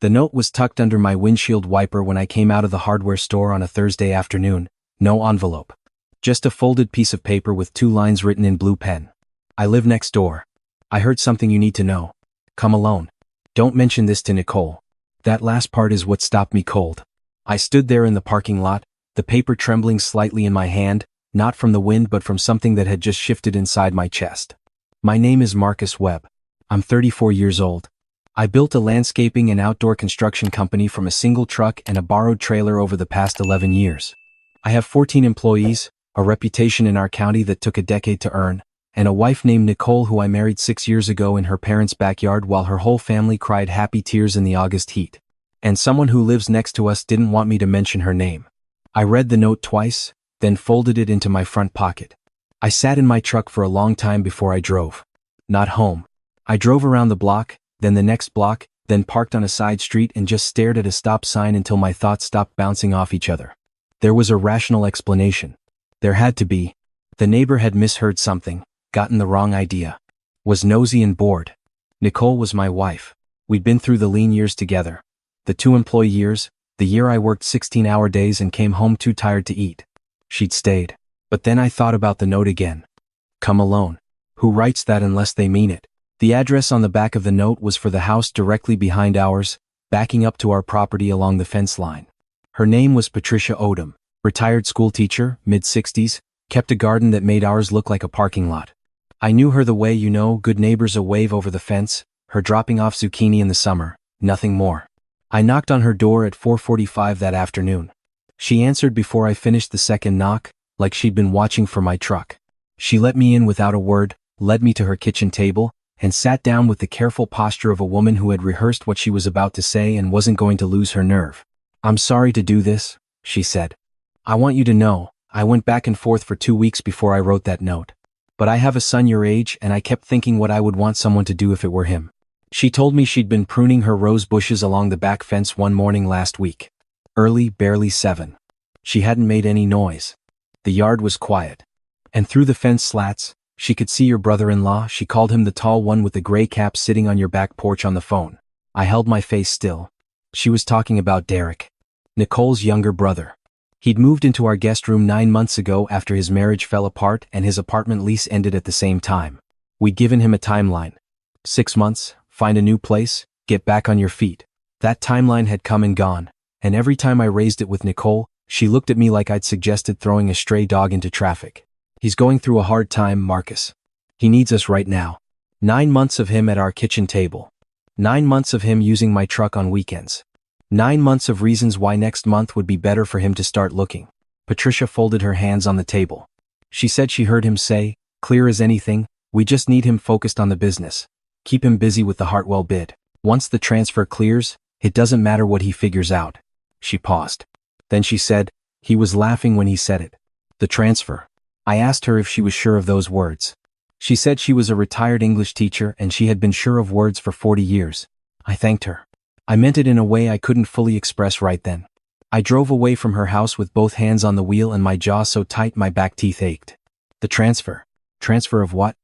The note was tucked under my windshield wiper when I came out of the hardware store on a Thursday afternoon. No envelope. Just a folded piece of paper with 2 lines written in blue pen. I live next door. I heard something you need to know. Come alone. Don't mention this to Nicole. That last part is what stopped me cold. I stood there in the parking lot, the paper trembling slightly in my hand, not from the wind but from something that had just shifted inside my chest. My name is Marcus Webb. I'm 34 years old. I built a landscaping and outdoor construction company from a single truck and a borrowed trailer over the past 11 years. I have 14 employees, a reputation in our county that took a decade to earn, and a wife named Nicole who I married 6 years ago in her parents' backyard while her whole family cried happy tears in the August heat. And someone who lives next to us didn't want me to mention her name. I read the note twice, then folded it into my front pocket. I sat in my truck for a long time before I drove. Not home. I drove around the block, then the next block, then parked on a side street and just stared at a stop sign until my thoughts stopped bouncing off each other. There was a rational explanation. There had to be. The neighbor had misheard something, gotten the wrong idea. Was nosy and bored. Nicole was my wife. We'd been through the lean years together. The 2 employee years, the year I worked 16-hour days and came home too tired to eat. She'd stayed. But then I thought about the note again. Come alone. Who writes that unless they mean it? The address on the back of the note was for the house directly behind ours, backing up to our property along the fence line. Her name was Patricia Odom, retired schoolteacher, mid-60s, kept a garden that made ours look like a parking lot. I knew her the way you know good neighbors a wave over the fence, her dropping off zucchini in the summer, nothing more. I knocked on her door at 4:45 that afternoon. She answered before I finished the second knock, like she'd been watching for my truck. She let me in without a word, led me to her kitchen table, and sat down with the careful posture of a woman who had rehearsed what she was about to say and wasn't going to lose her nerve. I'm sorry to do this, she said. I want you to know, I went back and forth for 2 weeks before I wrote that note. But I have a son your age and I kept thinking what I would want someone to do if it were him. She told me she'd been pruning her rose bushes along the back fence one morning last week. Early, barely 7. She hadn't made any noise. The yard was quiet. And through the fence slats, she could see your brother-in-law. She called him the tall one with the gray cap sitting on your back porch on the phone. I held my face still. She was talking about Derek, Nicole's younger brother. He'd moved into our guest room 9 months ago after his marriage fell apart and his apartment lease ended at the same time. We'd given him a timeline. 6 months, find a new place, get back on your feet. That timeline had come and gone, and every time I raised it with Nicole, she looked at me like I'd suggested throwing a stray dog into traffic. He's going through a hard time, Marcus. He needs us right now. 9 months of him at our kitchen table. 9 months of him using my truck on weekends. 9 months of reasons why next month would be better for him to start looking. Patricia folded her hands on the table. She said she heard him say, clear as anything, we just need him focused on the business. Keep him busy with the Hartwell bid. Once the transfer clears, it doesn't matter what he figures out. She paused. Then she said, he was laughing when he said it. The transfer. I asked her if she was sure of those words. She said she was a retired English teacher and she had been sure of words for 40 years. I thanked her. I meant it in a way I couldn't fully express right then. I drove away from her house with both hands on the wheel and my jaw so tight my back teeth ached. The transfer. Transfer of what?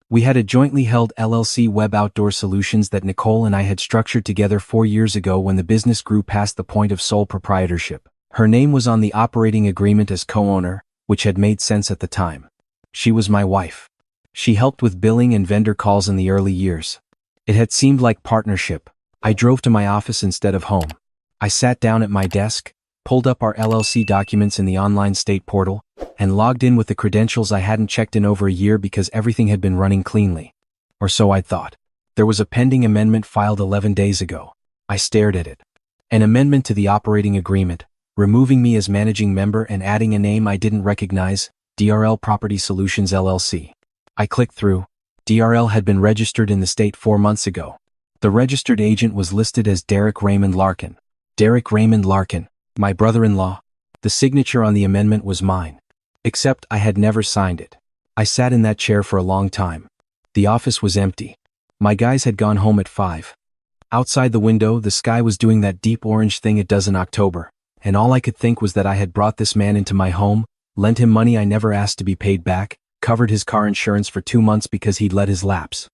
We had a jointly held LLC, Webb Outdoor Solutions, that Nicole and I had structured together 4 years ago when the business grew past the point of sole proprietorship. Her name was on the operating agreement as co-owner, which had made sense at the time. She was my wife. She helped with billing and vendor calls in the early years. It had seemed like partnership. I drove to my office instead of home. I sat down at my desk, pulled up our LLC documents in the online state portal, and logged in with the credentials I hadn't checked in over a year because everything had been running cleanly. Or so I thought. There was a pending amendment filed 11 days ago. I stared at it. An amendment to the operating agreement, removing me as managing member and adding a name I didn't recognize, DRL Property Solutions LLC. I clicked through. DRL had been registered in the state 4 months ago. The registered agent was listed as Derek Raymond Larkin. Derek Raymond Larkin, my brother-in-law. The signature on the amendment was mine. Except I had never signed it. I sat in that chair for a long time. The office was empty. My guys had gone home at 5. Outside the window, the sky was doing that deep orange thing it does in October, and all I could think was that I had brought this man into my home, lent him money I never asked to be paid back, covered his car insurance for 2 months because he'd let his lapse.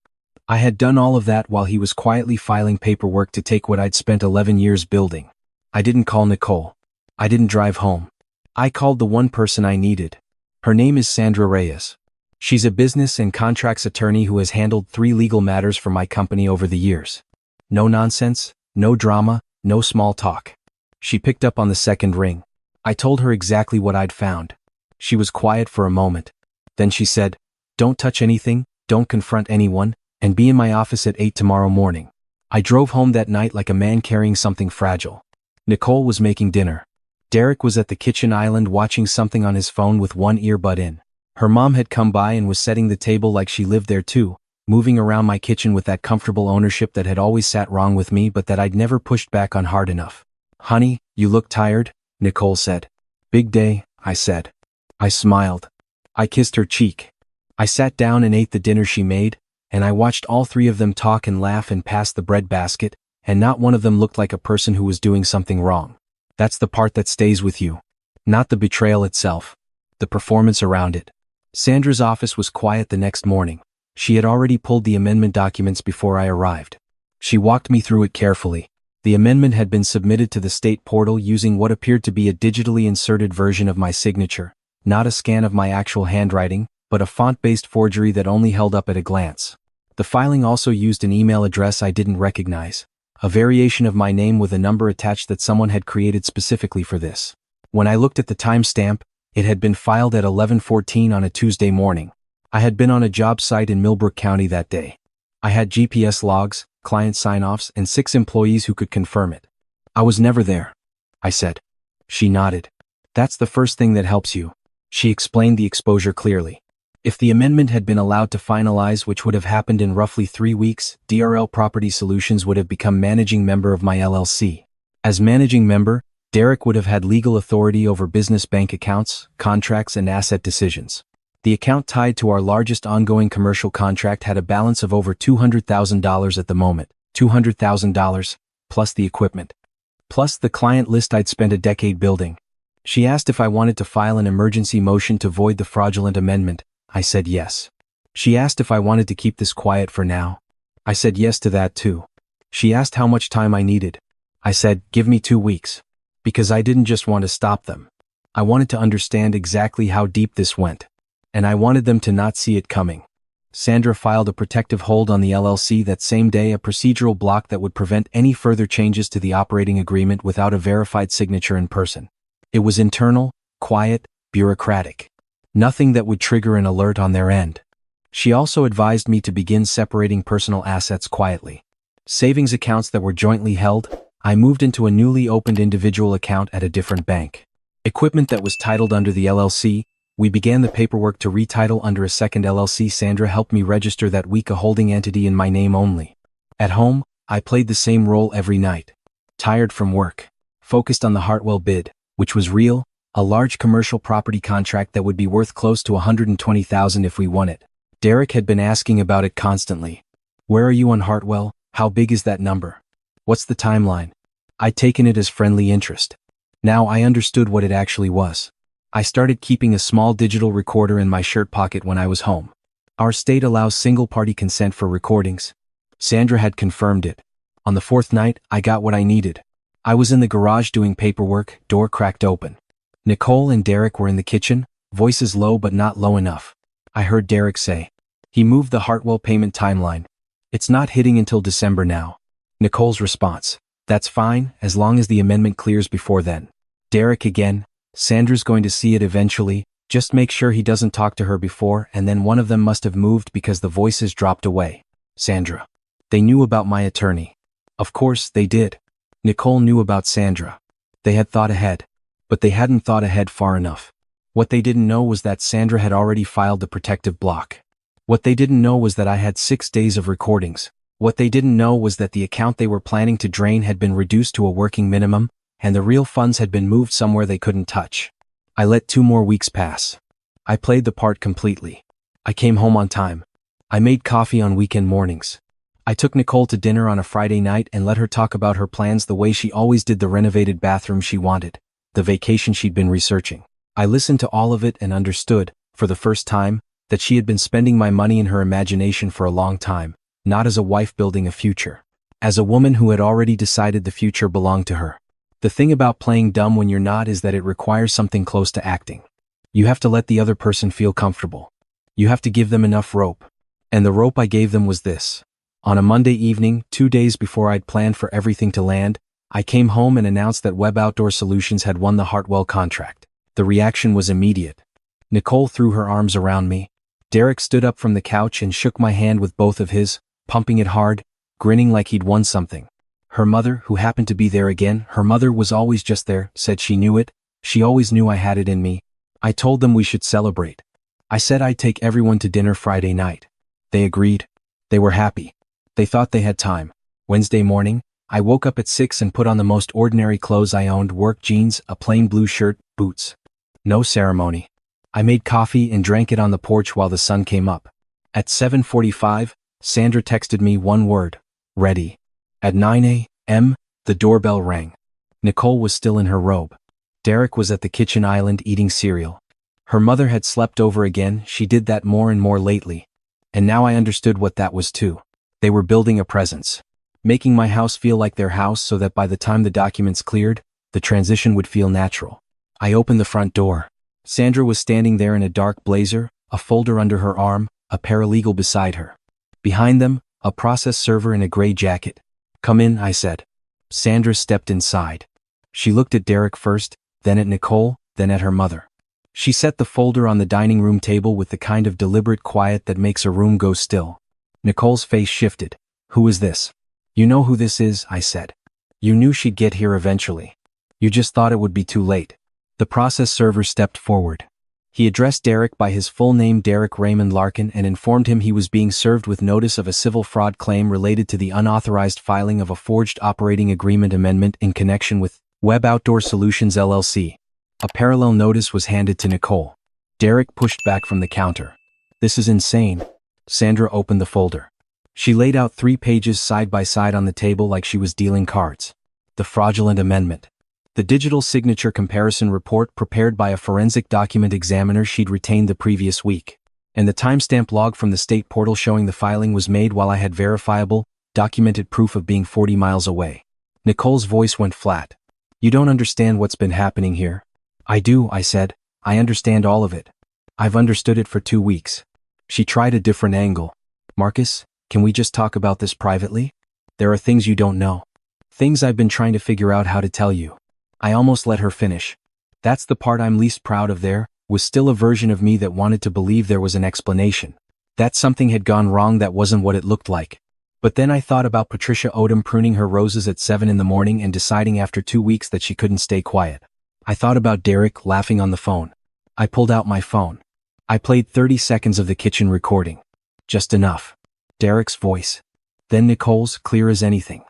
I had done all of that while he was quietly filing paperwork to take what I'd spent 11 years building. I didn't call Nicole. I didn't drive home. I called the one person I needed. Her name is Sandra Reyes. She's a business and contracts attorney who has handled 3 legal matters for my company over the years. No nonsense, no drama, no small talk. She picked up on the second ring. I told her exactly what I'd found. She was quiet for a moment. Then she said, "Don't touch anything, don't confront anyone, and be in my office at 8 tomorrow morning." I drove home that night like a man carrying something fragile. Nicole was making dinner. Derek was at the kitchen island watching something on his phone with one earbud in. Her mom had come by and was setting the table like she lived there too, moving around my kitchen with that comfortable ownership that had always sat wrong with me but that I'd never pushed back on hard enough. "Honey, you look tired," Nicole said. "Big day," I said. I smiled. I kissed her cheek. I sat down and ate the dinner she made, and I watched all 3 of them talk and laugh and pass the bread basket, and not one of them looked like a person who was doing something wrong. That's the part that stays with you. Not the betrayal itself. The performance around it. Sandra's office was quiet the next morning. She had already pulled the amendment documents before I arrived. She walked me through it carefully. The amendment had been submitted to the state portal using what appeared to be a digitally inserted version of my signature, not a scan of my actual handwriting, but a font-based forgery that only held up at a glance. The filing also used an email address I didn't recognize, a variation of my name with a number attached that someone had created specifically for this. When I looked at the timestamp, it had been filed at 11:14 on a Tuesday morning. I had been on a job site in Millbrook County that day. I had GPS logs, client sign-offs, and 6 employees who could confirm it. "I was never there," I said. She nodded. "That's the first thing that helps you." She explained the exposure clearly. If the amendment had been allowed to finalize, which would have happened in roughly 3 weeks, DRL Property Solutions would have become managing member of my LLC. As managing member, Derek would have had legal authority over business bank accounts, contracts, and asset decisions. The account tied to our largest ongoing commercial contract had a balance of over $200,000 at the moment, $200,000, plus the equipment. Plus the client list I'd spent a decade building. She asked if I wanted to file an emergency motion to void the fraudulent amendment. I said yes. She asked if I wanted to keep this quiet for now. I said yes to that too. She asked how much time I needed. I said, "Give me 2 weeks. Because I didn't just want to stop them. I wanted to understand exactly how deep this went. And I wanted them to not see it coming. Sandra filed a protective hold on the LLC that same day, a procedural block that would prevent any further changes to the operating agreement without a verified signature in person. It was internal, quiet, bureaucratic. Nothing that would trigger an alert on their end. She also advised me to begin separating personal assets quietly. Savings accounts that were jointly held, I moved into a newly opened individual account at a different bank. Equipment that was titled under the LLC, we began the paperwork to retitle under a second LLC. Sandra helped me register that week a holding entity in my name only. At home, I played the same role every night. Tired from work. Focused on the Hartwell bid, which was real, a large commercial property contract that would be worth close to $120,000 if we won it. Derek had been asking about it constantly. "Where are you on Hartwell? How big is that number? What's the timeline?" I'd taken it as friendly interest. Now I understood what it actually was. I started keeping a small digital recorder in my shirt pocket when I was home. Our state allows single-party consent for recordings. Sandra had confirmed it. On the 4th night, I got what I needed. I was in the garage doing paperwork, door cracked open. Nicole and Derek were in the kitchen, voices low but not low enough. I heard Derek say, "He moved the Hartwell payment timeline. It's not hitting until December now." Nicole's response, "That's fine, as long as the amendment clears before then." Derek again, "Sandra's going to see it eventually, just make sure he doesn't talk to her before." And then one of them must have moved because the voices dropped away. Sandra. They knew about my attorney. Of course, they did. Nicole knew about Sandra. They had thought ahead. But they hadn't thought ahead far enough. What they didn't know was that Sandra had already filed the protective block. What they didn't know was that I had 6 days of recordings. What they didn't know was that the account they were planning to drain had been reduced to a working minimum, and the real funds had been moved somewhere they couldn't touch. I let 2 more weeks pass. I played the part completely. I came home on time. I made coffee on weekend mornings. I took Nicole to dinner on a Friday night and let her talk about her plans the way she always did, the renovated bathroom she wanted, the vacation she'd been researching. I listened to all of it and understood, for the first time, that she had been spending my money in her imagination for a long time, not as a wife building a future. As a woman who had already decided the future belonged to her. The thing about playing dumb when you're not is that it requires something close to acting. You have to let the other person feel comfortable. You have to give them enough rope. And the rope I gave them was this. On a Monday evening, 2 days before I'd planned for everything to land, I came home and announced that Webb Outdoor Solutions had won the Hartwell contract. The reaction was immediate. Nicole threw her arms around me. Derek stood up from the couch and shook my hand with both of his, pumping it hard, grinning like he'd won something. Her mother, who happened to be there again, her mother was always just there, said she knew it. She always knew I had it in me. I told them we should celebrate. I said I'd take everyone to dinner Friday night. They agreed. They were happy. They thought they had time. Wednesday morning, I woke up at 6 and put on the most ordinary clothes I owned: work jeans, a plain blue shirt, boots. No ceremony. I made coffee and drank it on the porch while the sun came up. At 7:45, Sandra texted me one word: ready. At 9 a.m., the doorbell rang. Nicole was still in her robe. Derek was at the kitchen island eating cereal. Her mother had slept over again. She did that more and more lately. And now I understood what that was too. They were building a presence. Making my house feel like their house so that by the time the documents cleared, the transition would feel natural. I opened the front door. Sandra was standing there in a dark blazer, a folder under her arm, a paralegal beside her. Behind them, a process server in a gray jacket. "Come in," I said. Sandra stepped inside. She looked at Derek first, then at Nicole, then at her mother. She set the folder on the dining room table with the kind of deliberate quiet that makes a room go still. Nicole's face shifted. "Who is this?" "You know who this is," I said. "You knew she'd get here eventually. You just thought it would be too late." The process server stepped forward. He addressed Derek by his full name, Derek Raymond Larkin, and informed him he was being served with notice of a civil fraud claim related to the unauthorized filing of a forged operating agreement amendment in connection with Webb Outdoor Solutions LLC. A parallel notice was handed to Nicole. Derek pushed back from the counter. "This is insane." Sandra opened the folder. She laid out 3 pages side by side on the table like she was dealing cards. The fraudulent amendment. The digital signature comparison report prepared by a forensic document examiner she'd retained the previous week. And the timestamp log from the state portal showing the filing was made while I had verifiable, documented proof of being 40 miles away. Nicole's voice went flat. "You don't understand what's been happening here." "I do," I said. "I understand all of it. I've understood it for 2 weeks." She tried a different angle. "Marcus, can we just talk about this privately? There are things you don't know. Things I've been trying to figure out how to tell you." I almost let her finish. That's the part I'm least proud of. There was still a version of me that wanted to believe there was an explanation. That something had gone wrong that wasn't what it looked like. But then I thought about Patricia Odom pruning her roses at 7 in the morning and deciding after 2 weeks that she couldn't stay quiet. I thought about Derek laughing on the phone. I pulled out my phone. I played 30 seconds of the kitchen recording. Just enough. Derek's voice. Then Nicole's, clear as anything.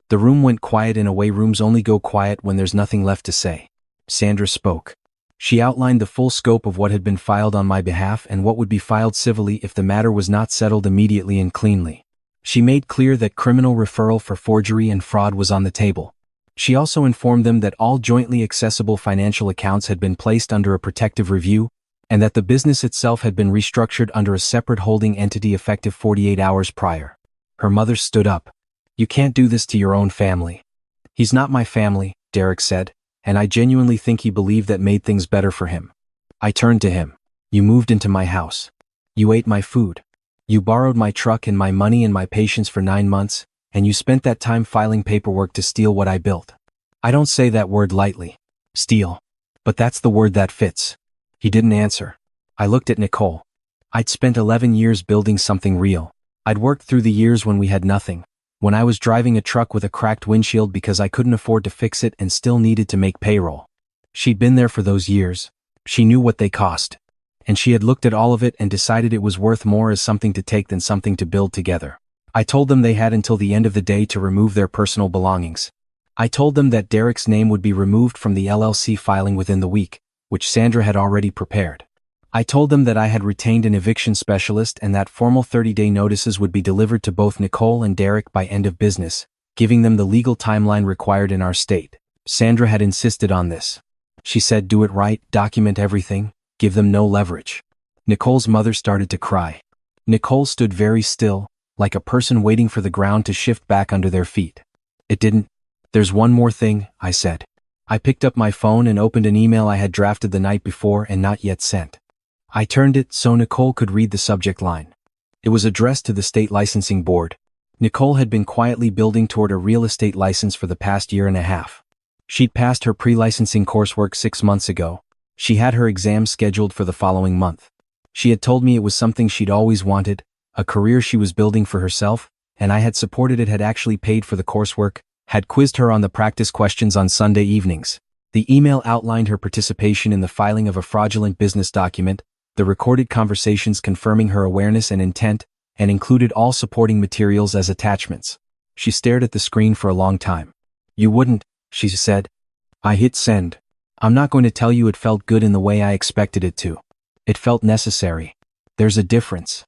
The room went quiet in a way rooms only go quiet when there's nothing left to say. Sandra spoke. She outlined the full scope of what had been filed on my behalf and what would be filed civilly if the matter was not settled immediately and cleanly. She made clear that criminal referral for forgery and fraud was on the table. She also informed them that all jointly accessible financial accounts had been placed under a protective review, and that the business itself had been restructured under a separate holding entity effective 48 hours prior. Her mother stood up. "You can't do this to your own family." "He's not my family," Derek said, and I genuinely think he believed that made things better for him. I turned to him. "You moved into my house. You ate my food. You borrowed my truck and my money and my patience for 9 months, and you spent that time filing paperwork to steal what I built. I don't say that word lightly. Steal. But that's the word that fits." He didn't answer. I looked at Nicole. I'd spent 11 years building something real. I'd worked through the years when we had nothing. When I was driving a truck with a cracked windshield because I couldn't afford to fix it and still needed to make payroll. She'd been there for those years. She knew what they cost. And she had looked at all of it and decided it was worth more as something to take than something to build together. I told them they had until the end of the day to remove their personal belongings. I told them that Derek's name would be removed from the LLC filing within the week, which Sandra had already prepared. I told them that I had retained an eviction specialist and that formal 30-day notices would be delivered to both Nicole and Derek by end of business, giving them the legal timeline required in our state. Sandra had insisted on this. She said, "Do it right, document everything, give them no leverage." Nicole's mother started to cry. Nicole stood very still, like a person waiting for the ground to shift back under their feet. It didn't. "There's one more thing," I said. I picked up my phone and opened an email I had drafted the night before and not yet sent. I turned it so Nicole could read the subject line. It was addressed to the state licensing board. Nicole had been quietly building toward a real estate license for the past year and a half. She'd passed her pre-licensing coursework 6 months ago. She had her exams scheduled for the following month. She had told me it was something she'd always wanted, a career she was building for herself, and I had supported it, had actually paid for the coursework, had quizzed her on the practice questions on Sunday evenings. The email outlined her participation in the filing of a fraudulent business document, the recorded conversations confirming her awareness and intent, and included all supporting materials as attachments. She stared at the screen for a long time. "You wouldn't," she said. I hit send. "I'm not going to tell you it felt good in the way I expected it to. It felt necessary. There's a difference.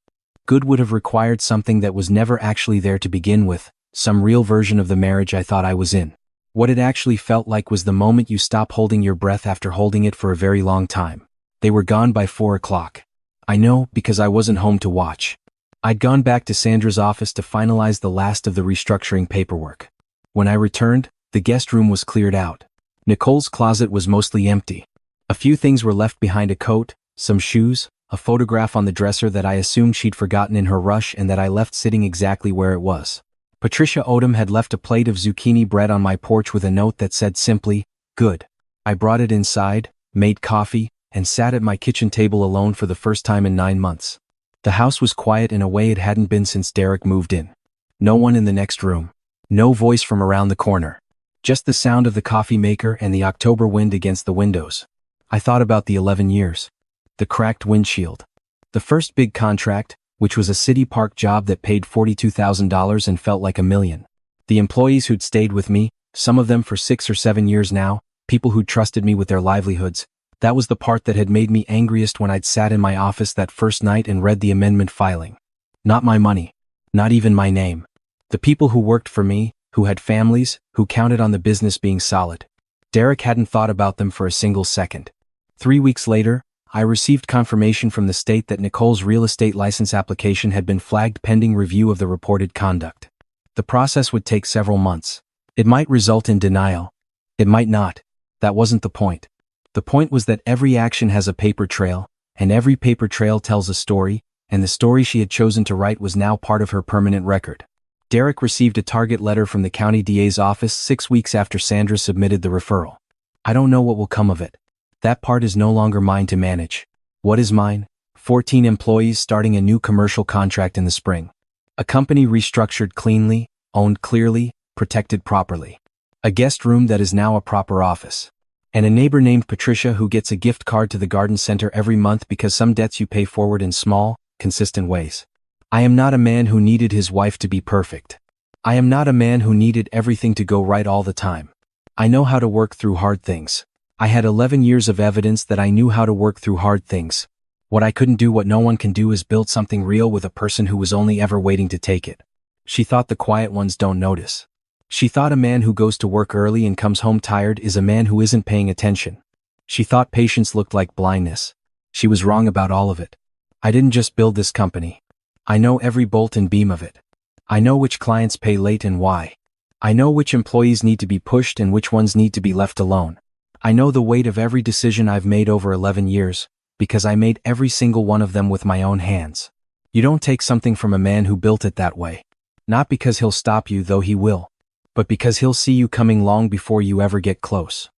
Good would have required something that was never actually there to begin with, some real version of the marriage I thought I was in. What it actually felt like was the moment you stop holding your breath after holding it for a very long time." They were gone by 4 o'clock. I know, because I wasn't home to watch. I'd gone back to Sandra's office to finalize the last of the restructuring paperwork. When I returned, the guest room was cleared out. Nicole's closet was mostly empty. A few things were left behind: a coat, some shoes, a photograph on the dresser that I assumed she'd forgotten in her rush and that I left sitting exactly where it was. Patricia Odom had left a plate of zucchini bread on my porch with a note that said simply, "Good." I brought it inside, made coffee, and sat at my kitchen table alone for the first time in 9 months. The house was quiet in a way it hadn't been since Derek moved in. No one in the next room. No voice from around the corner. Just the sound of the coffee maker and the October wind against the windows. I thought about the 11 years. The cracked windshield. The first big contract, which was a city park job that paid $42,000 and felt like $1 million. The employees who'd stayed with me, some of them for 6 or 7 years now, people who'd trusted me with their livelihoods. That was the part that had made me angriest when I'd sat in my office that first night and read the amendment filing. Not my money. Not even my name. The people who worked for me, who had families, who counted on the business being solid. Derek hadn't thought about them for a single second. 3 weeks later, I received confirmation from the state that Nicole's real estate license application had been flagged pending review of the reported conduct. The process would take several months. It might result in denial. It might not. That wasn't the point. The point was that every action has a paper trail, and every paper trail tells a story, and the story she had chosen to write was now part of her permanent record. Derek received a target letter from the county DA's office 6 weeks after Sandra submitted the referral. I don't know what will come of it. That part is no longer mine to manage. What is mine? 14 employees starting a new commercial contract in the spring. A company restructured cleanly, owned clearly, protected properly. A guest room that is now a proper office. And a neighbor named Patricia who gets a gift card to the garden center every month because some debts you pay forward in small, consistent ways. I am not a man who needed his wife to be perfect. I am not a man who needed everything to go right all the time. I know how to work through hard things. I had 11 years of evidence that I knew how to work through hard things. What I couldn't do, what no one can do, is build something real with a person who was only ever waiting to take it. She thought the quiet ones don't notice. She thought a man who goes to work early and comes home tired is a man who isn't paying attention. She thought patience looked like blindness. She was wrong about all of it. I didn't just build this company. I know every bolt and beam of it. I know which clients pay late and why. I know which employees need to be pushed and which ones need to be left alone. I know the weight of every decision I've made over 11 years, because I made every single one of them with my own hands. You don't take something from a man who built it that way. Not because he'll stop you, though he will, but because he'll see you coming long before you ever get close.